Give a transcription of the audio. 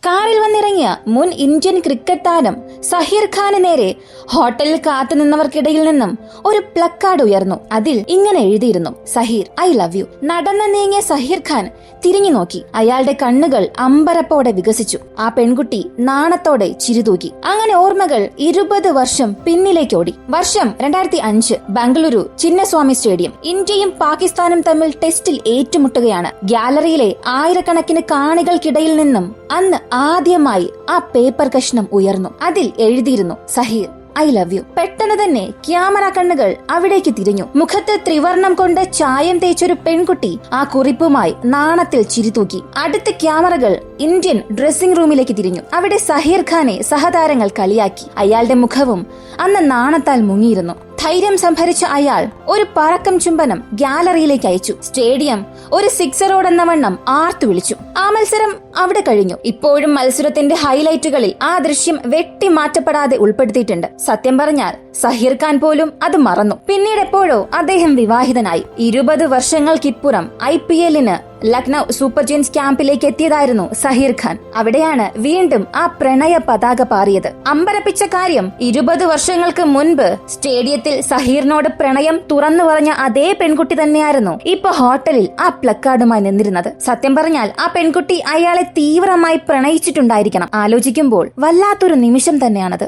കാറിൽ വന്നിറങ്ങിയ മുൻ Indian cricket താരം സഹീർ ഖാന് നേരെ ഹോട്ടലിൽ കാത്തുനിന്നവർക്കിടയിൽ നിന്നും ഒരു പ്ലക്കാർഡ് ഉയർന്നു. അതിൽ ഇങ്ങനെ എഴുതിയിരുന്നു: സഹീർ, ഐ ലവ് യു. നടന്നു നീങ്ങിയ സഹീർ ഖാൻ തിരിഞ്ഞു നോക്കി. അയാളുടെ കണ്ണുകൾ അമ്പരപ്പോടെ വികസിച്ചു. ആ പെൺകുട്ടി നാണത്തോടെ ചിരിതൂക്കി. അങ്ങനെ ഓർമ്മകൾ 20 വർഷം പിന്നിലേക്കോടി. വർഷം 2005. ബംഗളൂരു ചിന്നസ്വാമി സ്റ്റേഡിയം. ഇന്ത്യയും പാകിസ്ഥാനും തമ്മിൽ ടെസ്റ്റിൽ ഏറ്റുമുട്ടുകയാണ്. ഗ്യാലറിയിലെ ആയിരക്കണക്കിന് കാണികൾക്കിടയിൽ നിന്നും അന്ന് ആദ്യമായി ആ പേപ്പർ കഷ്ണം ഉയർന്നു. അതിൽ എഴുതിയിരുന്നു: സഹീർ, ഐ ലവ് യു. പെട്ടെന്ന് തന്നെ ക്യാമറ കണ്ണുകൾ അവിടേക്ക് തിരിഞ്ഞു. മുഖത്ത് ത്രിവർണം കൊണ്ട് ചായം തേച്ചൊരു പെൺകുട്ടി ആ കുറിപ്പുമായി നാണത്തിൽ ചിരിതൂക്കി. അടുത്ത ക്യാമറകൾ ഇന്ത്യൻ ഡ്രസ്സിംഗ് റൂമിലേക്ക് തിരിഞ്ഞു. അവിടെ സഹീർ ഖാനെ സഹതാരങ്ങൾ കളിയാക്കി. അയാളുടെ മുഖവും അന്ന് നാണത്താൽ മുങ്ങിയിരുന്നു. ധൈര്യം സംഭരിച്ച അയാൾ ഒരു പറക്കം ചുംബനം ഗ്യാലറിയിലേക്ക് അയച്ചു. സ്റ്റേഡിയം ഒരു സിക്സറോടെന്ന വണ്ണം ആർത്തു വിളിച്ചു. ആ മത്സരം അവിടെ കഴിഞ്ഞു. ഇപ്പോഴും മത്സരത്തിന്റെ ഹൈലൈറ്റുകളിൽ ആ ദൃശ്യം വെട്ടിമാറ്റപ്പെടാതെ ഉൾപ്പെടുത്തിയിട്ടുണ്ട്. സത്യം പറഞ്ഞാൽ സഹീർ ഖാൻ പോലും അത് മറന്നു. പിന്നീട് എപ്പോഴോ അദ്ദേഹം വിവാഹിതനായി. 20 വർഷങ്ങൾക്കിപ്പുറം IPL-ന് ലക്നൌ സൂപ്പർ ജയൻസ് ക്യാമ്പിലേക്ക് എത്തിയതായിരുന്നു സഹീർ ഖാൻ. അവിടെയാണ് വീണ്ടും ആ പ്രണയ പതാക പാറിയത്. അമ്പരപ്പിച്ച കാര്യം, 20 വർഷങ്ങൾക്ക് മുൻപ് സ്റ്റേഡിയത്തിൽ സഹീറിനോട് പ്രണയം തുറന്നു പറഞ്ഞ അതേ പെൺകുട്ടി തന്നെയായിരുന്നു ഇപ്പൊ ഹോട്ടലിൽ ആ പ്ലക്കാർഡുമായി നിന്നിരുന്നത്. സത്യം പറഞ്ഞാൽ ആ പെൺകുട്ടി അയാളെ തീവ്രമായി പ്രണയിച്ചിട്ടുണ്ടായിരിക്കണം. ആലോചിക്കുമ്പോൾ വല്ലാത്തൊരു നിമിഷം തന്നെയാണത്.